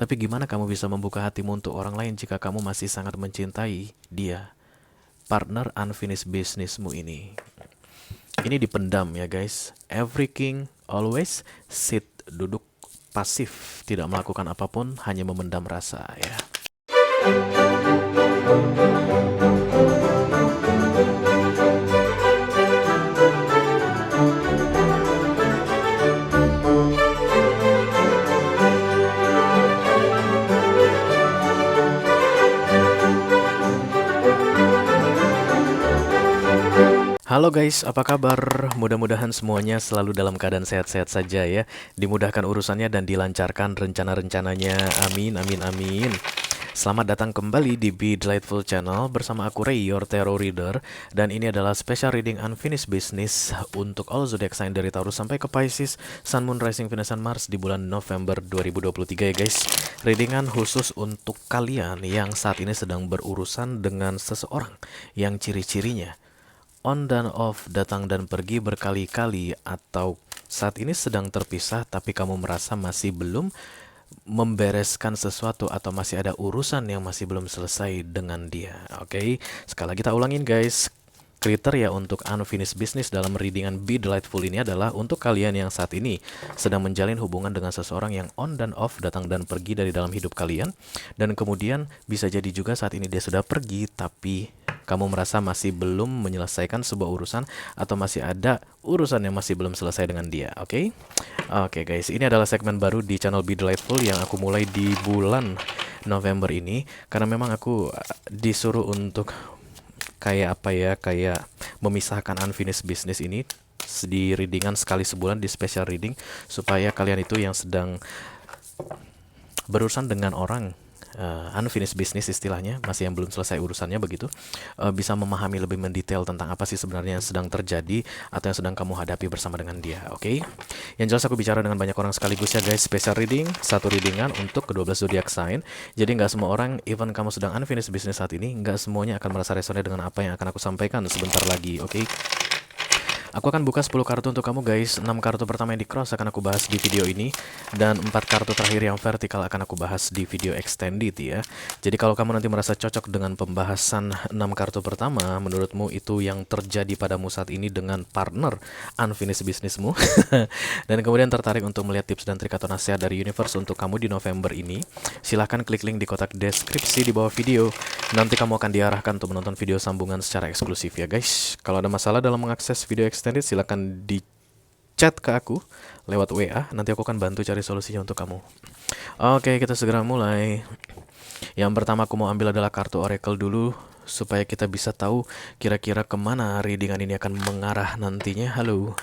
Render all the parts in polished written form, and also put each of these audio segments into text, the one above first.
Tapi gimana kamu bisa membuka hatimu untuk orang lain jika kamu masih sangat mencintai dia, partner unfinished businessmu ini? Ini dipendam ya guys. Every king always sit, duduk pasif, tidak melakukan apapun, hanya memendam rasa ya. Halo guys, apa kabar? Mudah-mudahan semuanya selalu dalam keadaan sehat-sehat saja ya. Dimudahkan urusannya dan dilancarkan rencana-rencananya. Amin, amin, amin. Selamat datang kembali di Be Delightful Channel bersama aku Ray, your tarot reader. Dan ini adalah special reading unfinished business untuk all zodiac sign dari Taurus sampai ke Pisces, Sun, Moon, Rising, Venus, dan Mars di bulan November 2023 ya guys. Readingan khusus untuk kalian yang saat ini sedang berurusan dengan seseorang yang ciri-cirinya on dan off, datang dan pergi berkali-kali, atau saat ini sedang terpisah tapi kamu merasa masih belum membereskan sesuatu atau masih ada urusan yang masih belum selesai dengan dia. Oke, sekali lagi kita ulangin guys. Kriteria untuk unfinished business dalam readingan Be Delightful ini adalah untuk kalian yang saat ini sedang menjalin hubungan dengan seseorang yang on dan off, datang dan pergi dari dalam hidup kalian. Dan kemudian bisa jadi juga saat ini dia sudah pergi tapi kamu merasa masih belum menyelesaikan sebuah urusan atau masih ada urusan yang masih belum selesai dengan dia. Oke? Oke guys, ini adalah segmen baru di channel Be Delightful yang aku mulai di bulan November ini karena memang aku disuruh untuk kayak memisahkan unfinished business ini di readingan sekali sebulan di special reading supaya kalian itu yang sedang berurusan dengan orang unfinished business istilahnya, masih yang belum selesai urusannya begitu, bisa memahami lebih mendetail tentang apa sih sebenarnya yang sedang terjadi atau yang sedang kamu hadapi bersama dengan dia. Oke? Yang jelas aku bicara dengan banyak orang sekaligus ya guys. Special reading, satu readingan untuk ke-12 zodiac sign. Jadi nggak semua orang, even kamu sedang unfinished business saat ini, nggak semuanya akan merasa resonate dengan apa yang akan aku sampaikan sebentar lagi. Oke? Aku akan buka 10 kartu untuk kamu guys. 6 kartu pertama yang di cross akan aku bahas di video ini, dan 4 kartu terakhir yang vertikal akan aku bahas di video extended ya. Jadi kalau kamu nanti merasa cocok dengan pembahasan 6 kartu pertama, menurutmu itu yang terjadi padamu saat ini dengan partner unfinished businessmu, dan kemudian tertarik untuk melihat tips dan trik atau nasihat dari universe untuk kamu di November ini, silahkan klik link di kotak deskripsi di bawah video. Nanti kamu akan diarahkan untuk menonton video sambungan secara eksklusif ya guys. Kalau ada masalah dalam mengakses video extended, silahkan di chat ke aku lewat WA. Nanti aku akan bantu cari solusinya untuk kamu. Oke, kita segera mulai. Yang pertama aku mau ambil adalah kartu oracle dulu, supaya kita bisa tahu kira-kira kemana readingan ini akan mengarah nantinya. Halo.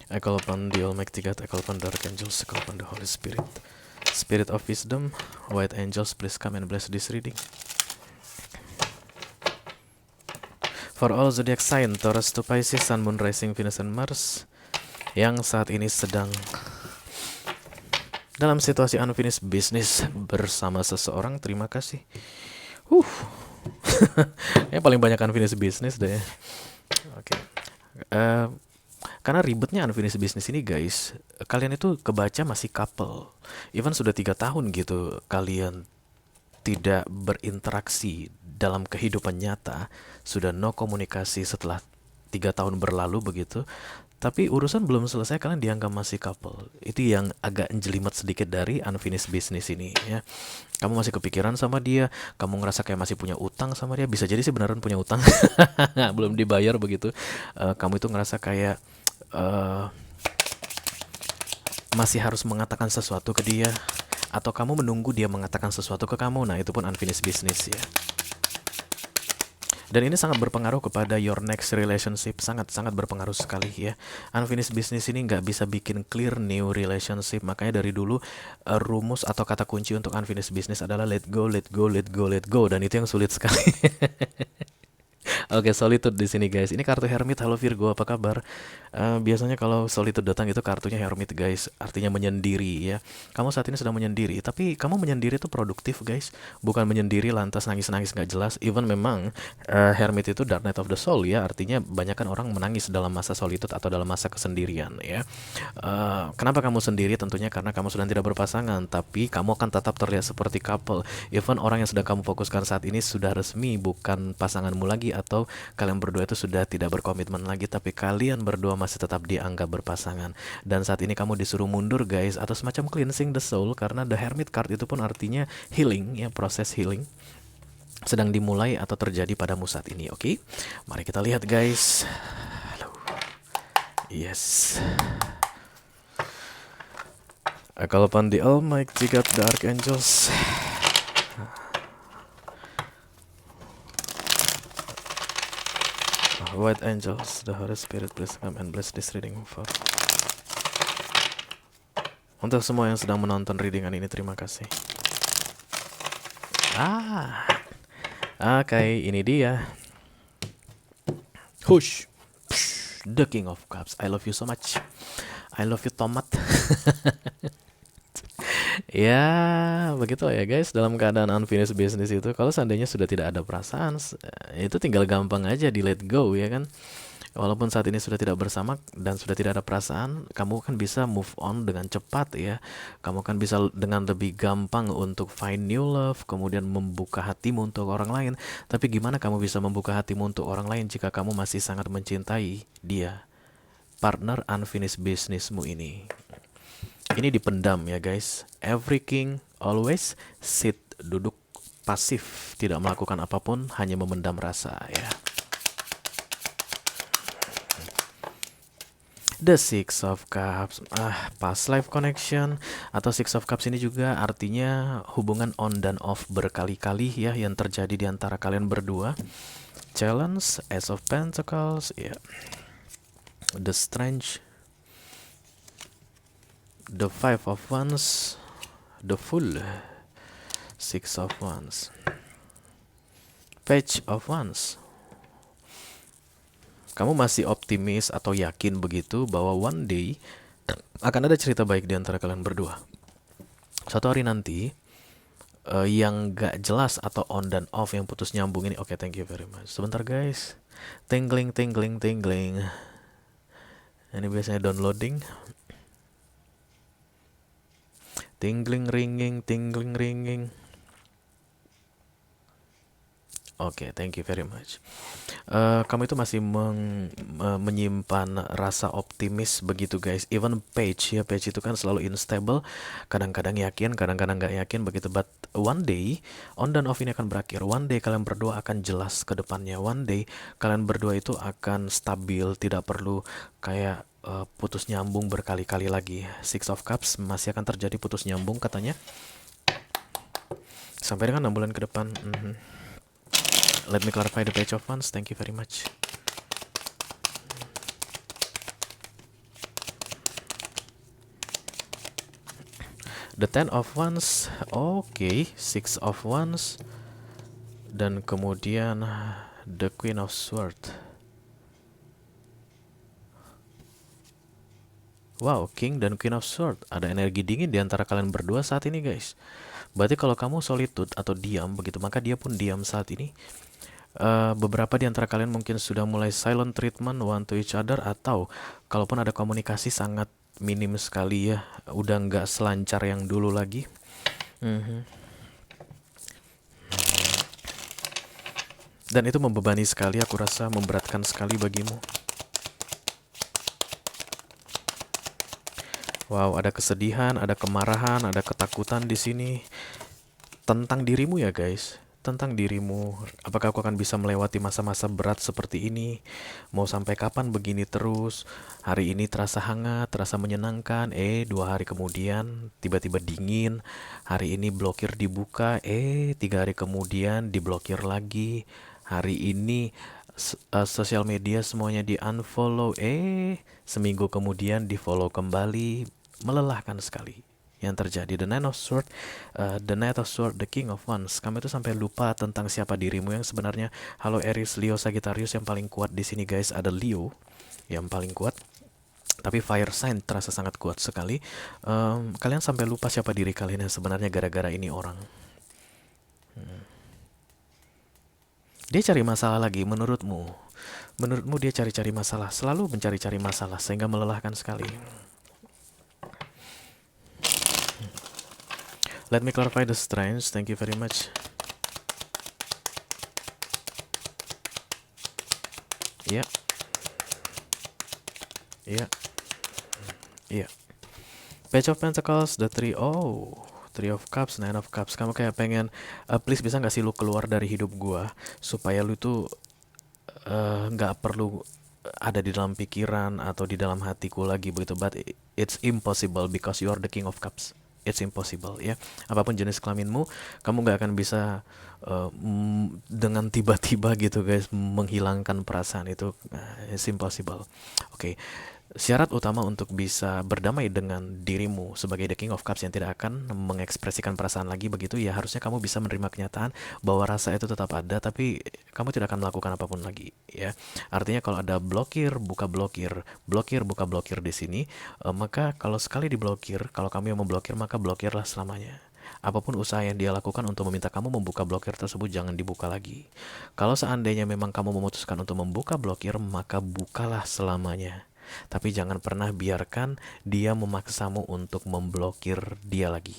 I call upon the Almighty God, I call upon the Archangels, I call upon the Holy Spirit. Spirit of Wisdom, White Angels, please come and bless this reading. For all zodiac sign, Taurus to Pisces, Sun, Moon, Rising, Venus, and Mars, yang saat ini sedang dalam situasi unfinished business bersama seseorang, terima kasih. Ya paling banyak unfinished business deh. Oke. Karena ribetnya unfinished business ini guys, kalian itu kebaca masih couple, even sudah 3 tahun gitu kalian tidak berinteraksi dalam kehidupan nyata, sudah no komunikasi setelah 3 tahun berlalu begitu, tapi urusan belum selesai kalian dianggap masih couple. Itu yang agak jelimet sedikit dari unfinished business ini ya. Kamu masih kepikiran sama dia, kamu ngerasa kayak masih punya utang sama dia, bisa jadi sih beneran punya utang belum dibayar begitu. Kamu itu ngerasa kayak masih harus mengatakan sesuatu ke dia, atau kamu menunggu dia mengatakan sesuatu ke kamu. Nah itu pun unfinished business ya. Dan ini sangat berpengaruh kepada your next relationship, sangat-sangat berpengaruh sekali ya. Unfinished business ini nggak bisa bikin clear new relationship, makanya dari dulu rumus atau kata kunci untuk unfinished business adalah let go, let go, let go, let go, dan itu yang sulit sekali. Oke, Solitude di sini guys. Ini kartu Hermit. Halo Virgo, apa kabar? Biasanya kalau Solitude datang itu kartunya Hermit guys, artinya menyendiri ya. Kamu saat ini sedang menyendiri, tapi kamu menyendiri itu produktif guys, bukan menyendiri lantas nangis-nangis nggak jelas. Even memang Hermit itu Dark Night of the Soul ya, artinya banyak kan orang menangis dalam masa solitude atau dalam masa kesendirian ya. Kenapa kamu sendiri? Tentunya karena kamu sedang tidak berpasangan, tapi kamu akan tetap terlihat seperti couple. Even orang yang sedang kamu fokuskan saat ini sudah resmi bukan pasanganmu lagi, atau kalian berdua itu sudah tidak berkomitmen lagi, tapi kalian berdua masih tetap dianggap berpasangan. Dan saat ini kamu disuruh mundur guys, atau semacam cleansing the soul, karena the Hermit card itu pun artinya healing ya, proses healing sedang dimulai atau terjadi padamu saat ini. Oke, mari kita lihat guys. Yes. I call upon the Almighty God, the Archangels. White Angels, the Holy Spirit, please come and bless this reading for. Untuk semua yang sedang menonton readingan ini, terima kasih. Oke, ini dia. Hush. The King of Cups. I love you so much. I love you, tomat. Ya, begitu ya guys. Dalam keadaan unfinished business itu, kalau seandainya sudah tidak ada perasaan, itu tinggal gampang aja di let go ya kan. Walaupun saat ini sudah tidak bersama dan sudah tidak ada perasaan, kamu kan bisa move on dengan cepat ya. Kamu kan bisa dengan lebih gampang untuk find new love, kemudian membuka hatimu untuk orang lain. Tapi gimana kamu bisa membuka hatimu untuk orang lain jika kamu masih sangat mencintai dia, partner unfinished businessmu ini? Ini dipendam ya guys. Every king always sit, duduk pasif, tidak melakukan apapun, hanya memendam rasa ya. The Six of Cups, past life connection, atau Six of Cups ini juga artinya hubungan on dan off berkali-kali ya yang terjadi di antara kalian berdua. Challenge, Ace of Pentacles, ya. The Strange, The Five of Wands, The Fool, Six of Wands, Page of Wands. Kamu masih optimis atau yakin begitu bahwa one day akan ada cerita baik di antara kalian berdua. Suatu hari nanti, yang gak jelas atau on dan off, yang putus nyambung ini. Oke, thank you very much. Sebentar guys. Tingling. Ini biasanya downloading. Tingling ringing. Oke, thank you very much. Kamu itu masih menyimpan rasa optimis begitu guys. Even Page ya, Page itu kan selalu unstable. Kadang-kadang yakin, kadang-kadang gak yakin begitu. But one day, on dan off ini akan berakhir. One day kalian berdua akan jelas ke depannya. One day kalian berdua itu akan stabil. Tidak perlu kayak putus nyambung berkali-kali lagi. Six of Cups masih akan terjadi putus nyambung katanya. Sampai dengan 6 bulan ke depan. Let me clarify the Page of Wands. Thank you very much. The Ten of Wands. Oke, Six of Wands. Dan kemudian The Queen of Swords. Wow, King dan Queen of Swords. Ada energi dingin di antara kalian berdua saat ini guys. Berarti kalau kamu solitude atau diam begitu, maka dia pun diam saat ini. Beberapa di antara kalian mungkin sudah mulai silent treatment one to each other, atau kalaupun ada komunikasi sangat minim sekali ya, udah nggak selancar yang dulu lagi. Dan itu membebani sekali, aku rasa memberatkan sekali bagimu. Wow, ada kesedihan, ada kemarahan, ada ketakutan di sini tentang dirimu ya guys. Tentang dirimu, apakah aku akan bisa melewati masa-masa berat seperti ini? Mau sampai kapan begini terus? Hari ini terasa hangat, terasa menyenangkan. 2 hari kemudian tiba-tiba dingin. Hari ini blokir dibuka. 3 hari kemudian diblokir lagi. Hari ini sosial media semuanya di unfollow. Seminggu kemudian di follow kembali. Melelahkan sekali. yang terjadi. The Knight of Sword, the Knight of Sword, the King of Wands. Kamu itu sampai lupa tentang siapa dirimu yang sebenarnya. Halo Aries, Leo, Sagittarius, yang paling kuat di sini guys ada Leo yang paling kuat. Tapi fire sign terasa sangat kuat sekali. Kalian sampai lupa siapa diri kalian yang sebenarnya gara-gara ini orang. Dia cari masalah lagi menurutmu. Menurutmu dia cari-cari masalah, selalu mencari-cari masalah sehingga melelahkan sekali. Let me clarify the strengths. Thank you very much. Ya. Ya. Ya. Page of Pentacles, the three. Oh, Three of Cups, Nine of Cups. Kamu kayak pengen, please bisa nggak sih lu keluar dari hidup gua supaya lu tuh nggak perlu ada di dalam pikiran atau di dalam hatiku lagi begitu. But it's impossible because you are the King of Cups. It's impossible ya. Apapun jenis kelaminmu, kamu nggak akan bisa dengan tiba-tiba gitu guys menghilangkan perasaan itu. It's impossible. Oke. Syarat utama untuk bisa berdamai dengan dirimu sebagai the King of Cups yang tidak akan mengekspresikan perasaan lagi begitu, ya harusnya kamu bisa menerima kenyataan bahwa rasa itu tetap ada, tapi kamu tidak akan melakukan apapun lagi ya. Artinya kalau ada blokir, buka blokir, blokir, buka blokir di sini, maka kalau sekali diblokir, kalau kamu yang memblokir, maka blokirlah selamanya. Apapun usaha yang dia lakukan untuk meminta kamu membuka blokir tersebut, jangan dibuka lagi. Kalau seandainya memang kamu memutuskan untuk membuka blokir, maka bukalah selamanya. Tapi jangan pernah biarkan dia memaksamu untuk memblokir dia lagi.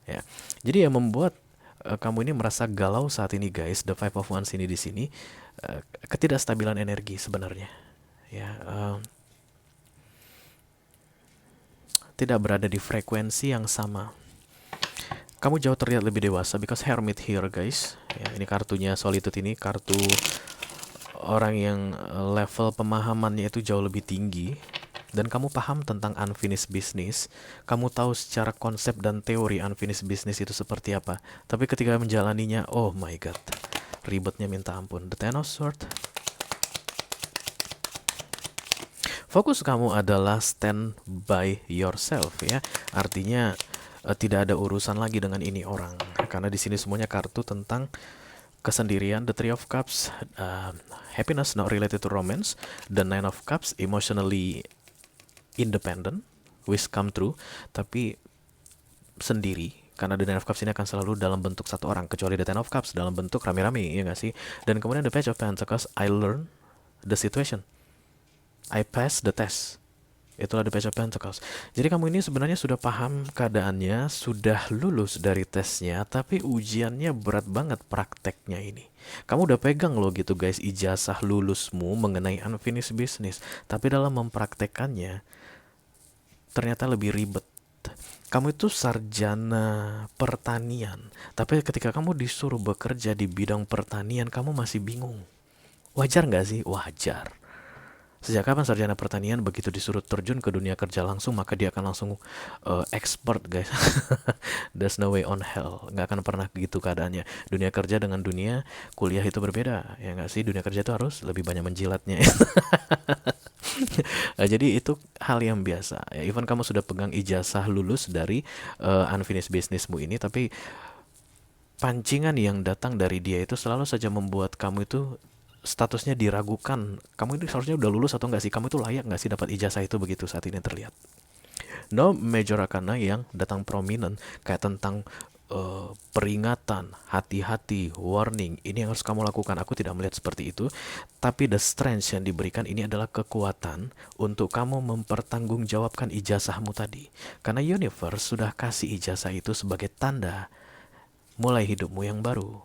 Ya. Jadi yang membuat kamu ini merasa galau saat ini guys, the Five of Wands ini di sini, ketidakstabilan energi sebenarnya. Ya, tidak berada di frekuensi yang sama. Kamu jauh terlihat lebih dewasa because Hermit here guys. Ya, ini kartunya Solitude, ini kartu orang yang level pemahamannya itu jauh lebih tinggi. Dan kamu paham tentang unfinished business. Kamu tahu secara konsep dan teori unfinished business itu seperti apa. Tapi ketika menjalaninya, oh my god, ribetnya minta ampun. The Ten of Swords. Fokus kamu adalah stand by yourself ya. Artinya tidak ada urusan lagi dengan ini orang. Karena di sini semuanya kartu tentang kesendirian. The Three of Cups, happiness not related to romance. The Nine of Cups, emotionally independent, wish come true, tapi sendiri. Karena The Nine of Cups ini akan selalu dalam bentuk satu orang, kecuali The Ten of Cups dalam bentuk rame-rame, ya nggak sih? Dan kemudian The Page of Pentacles, I learn the situation, I pass the test. Itulah The Page of Pentacles. Jadi kamu ini sebenarnya sudah paham keadaannya, sudah lulus dari tesnya, tapi ujiannya berat banget prakteknya ini. Kamu udah pegang loh gitu guys ijazah lulusmu mengenai unfinished business, tapi dalam mempraktekkannya ternyata lebih ribet. Kamu itu sarjana pertanian, tapi ketika kamu disuruh bekerja di bidang pertanian, kamu masih bingung. Wajar nggak sih? Wajar. Sejak kapan sarjana pertanian begitu disuruh terjun ke dunia kerja langsung, maka dia akan langsung expert guys. There's no way on hell. Nggak akan pernah gitu keadaannya. Dunia kerja dengan dunia kuliah itu berbeda. Ya nggak sih? Dunia kerja itu harus lebih banyak menjilatnya. Jadi itu hal yang biasa. Ya, even kamu sudah pegang ijazah lulus dari unfinished businessmu ini, tapi pancingan yang datang dari dia itu selalu saja membuat kamu itu statusnya diragukan. Kamu ini seharusnya udah lulus atau nggak sih? Kamu itu layak nggak sih dapat ijazah itu begitu saat ini terlihat. No major arcana yang datang prominent kayak tentang peringatan, hati-hati, warning. Ini yang harus kamu lakukan. Aku tidak melihat seperti itu. Tapi the strength yang diberikan ini adalah kekuatan untuk kamu mempertanggungjawabkan ijazahmu tadi. Karena universe sudah kasih ijazah itu sebagai tanda mulai hidupmu yang baru.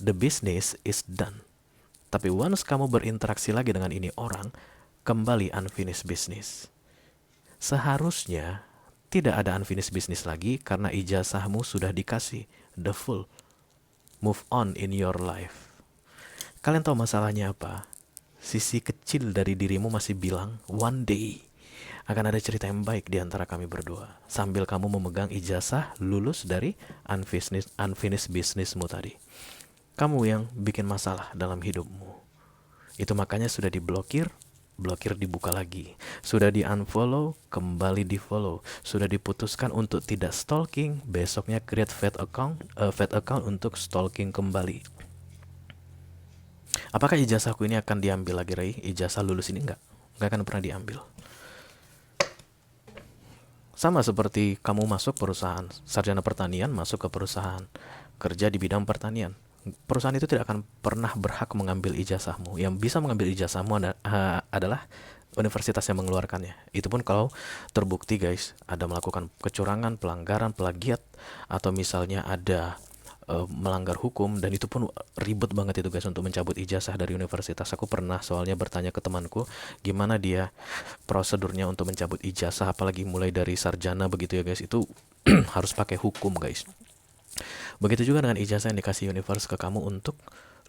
The business is done. Tapi once kamu berinteraksi lagi dengan ini orang, kembali unfinished business. Seharusnya tidak ada unfinished business lagi karena ijazahmu sudah dikasih the full. Move on in your life. Kalian tahu masalahnya apa? Sisi kecil dari dirimu masih bilang, one day akan ada cerita yang baik di antara kami berdua. Sambil kamu memegang ijazah lulus dari unfinished businessmu tadi. Kamu yang bikin masalah dalam hidupmu. Itu makanya sudah diblokir, blokir dibuka lagi. Sudah di unfollow, kembali di follow. Sudah diputuskan untuk tidak stalking, besoknya create fake account untuk stalking kembali. Apakah ijazahku ini akan diambil lagi, Ray? Ijazah lulus ini enggak akan pernah diambil. Sama seperti kamu masuk perusahaan sarjana pertanian, masuk ke perusahaan kerja di bidang pertanian. Perusahaan itu tidak akan pernah berhak mengambil ijazahmu. Yang bisa mengambil ijazahmu adalah universitas yang mengeluarkannya. Itu pun kalau terbukti guys, ada melakukan kecurangan, pelanggaran, plagiat, atau misalnya ada melanggar hukum, dan itu pun ribet banget itu guys untuk mencabut ijazah dari universitas. Aku pernah soalnya bertanya ke temanku gimana dia prosedurnya untuk mencabut ijazah, apalagi mulai dari sarjana begitu ya guys, itu harus pakai hukum guys. Begitu juga dengan ijazah yang dikasih universe ke kamu untuk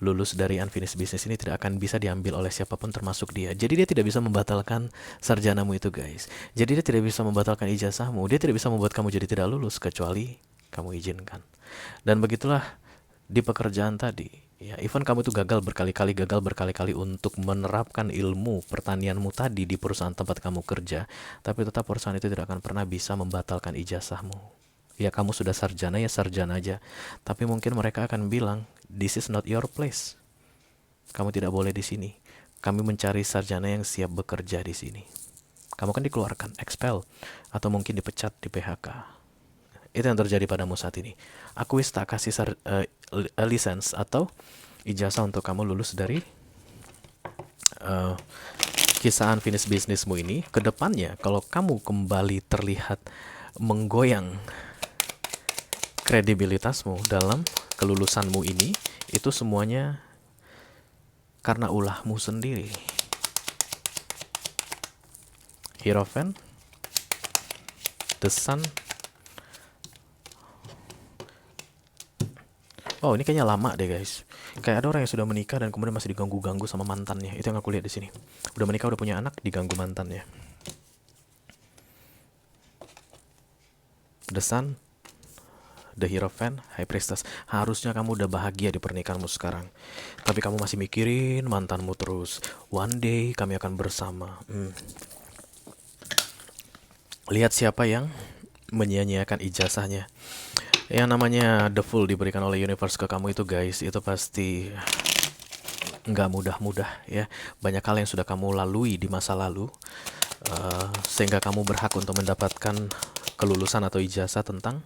lulus dari unfinished business ini, tidak akan bisa diambil oleh siapapun termasuk dia. Jadi dia tidak bisa membatalkan sarjanamu itu guys. Jadi dia tidak bisa membatalkan ijazahmu. Dia tidak bisa membuat kamu jadi tidak lulus kecuali kamu izinkan. Dan begitulah di pekerjaan tadi. Ya, even kamu itu gagal berkali-kali untuk menerapkan ilmu pertanianmu tadi di perusahaan tempat kamu kerja, tapi tetap perusahaan itu tidak akan pernah bisa membatalkan ijazahmu. Ya, kamu sudah sarjana, ya sarjana aja. Tapi mungkin mereka akan bilang, this is not your place. Kamu tidak boleh di sini. Kami mencari sarjana yang siap bekerja di sini. Kamu kan dikeluarkan, expel, atau mungkin dipecat, di PHK. Itu yang terjadi padamu saat ini. Aku tak kasih license atau ijazah untuk kamu lulus dari kisah unfinished businessmu ini. Kedepannya, kalau kamu kembali terlihat menggoyang kredibilitasmu dalam kelulusanmu ini, itu semuanya karena ulahmu sendiri. Hierophant, The Sun. Oh, ini kayaknya lama deh guys. Kayak ada orang yang sudah menikah dan kemudian masih diganggu-ganggu sama mantannya. Itu yang aku lihat di sini. Udah menikah, udah punya anak, diganggu mantannya. The Sun, The Hierophant, High Priestess. Harusnya kamu udah bahagia di pernikahanmu sekarang, tapi kamu masih mikirin mantanmu terus. One day kami akan bersama. Lihat siapa yang menyia-nyiakan ijazahnya. Yang namanya the full diberikan oleh universe ke kamu itu guys, itu pasti nggak mudah-mudah ya. Banyak hal yang sudah kamu lalui di masa lalu, sehingga kamu berhak untuk mendapatkan kelulusan atau ijazah tentang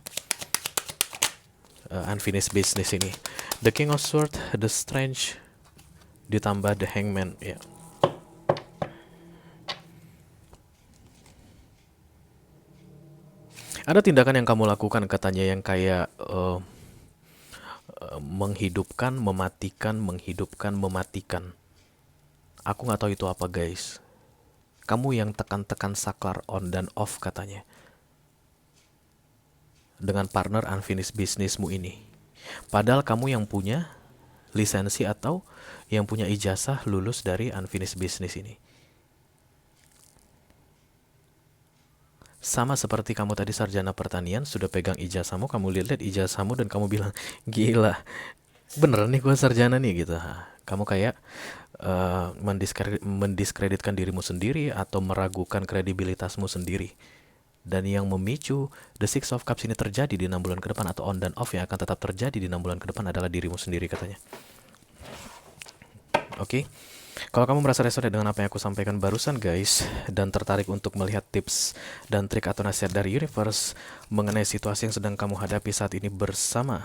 unfinished business ini. The King of Swords, The Strange, ditambah The Hangman ya. Ada tindakan yang kamu lakukan katanya yang kayak menghidupkan, mematikan. Aku nggak tahu itu apa guys. Kamu yang tekan-tekan saklar on dan off katanya dengan partner unfinished businessmu ini. Padahal kamu yang punya lisensi atau yang punya ijazah lulus dari unfinished business ini. Sama seperti kamu tadi sarjana pertanian, sudah pegang ijazahmu, kamu lihat ijazahmu dan kamu bilang, gila, beneran nih gue sarjana nih gitu. Kamu kayak mendiskreditkan dirimu sendiri atau meragukan kredibilitasmu sendiri. Dan yang memicu The Six of Cups ini terjadi di 6 bulan ke depan, atau on dan off yang akan tetap terjadi di 6 bulan ke depan, adalah dirimu sendiri katanya. Oke. Kalau kamu merasa resonate dengan apa yang aku sampaikan barusan guys, dan tertarik untuk melihat tips dan trik atau nasihat dari universe mengenai situasi yang sedang kamu hadapi saat ini bersama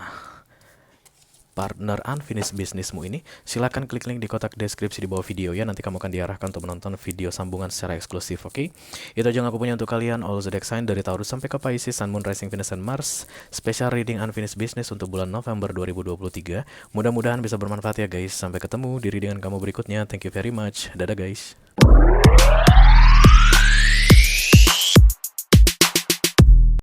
partner unfinished businessmu ini, silakan klik link di kotak deskripsi di bawah video ya. Nanti kamu akan diarahkan untuk menonton video sambungan secara eksklusif, oke? Itu aja yang aku punya untuk kalian. All zodiac sign dari Taurus sampai ke Pisces, Sun, Moon, Rising, Venus, dan Mars. Special reading unfinished business untuk bulan November 2023. Mudah-mudahan bisa bermanfaat ya guys. Sampai ketemu di readingan kamu berikutnya. Thank you very much. Dadah guys.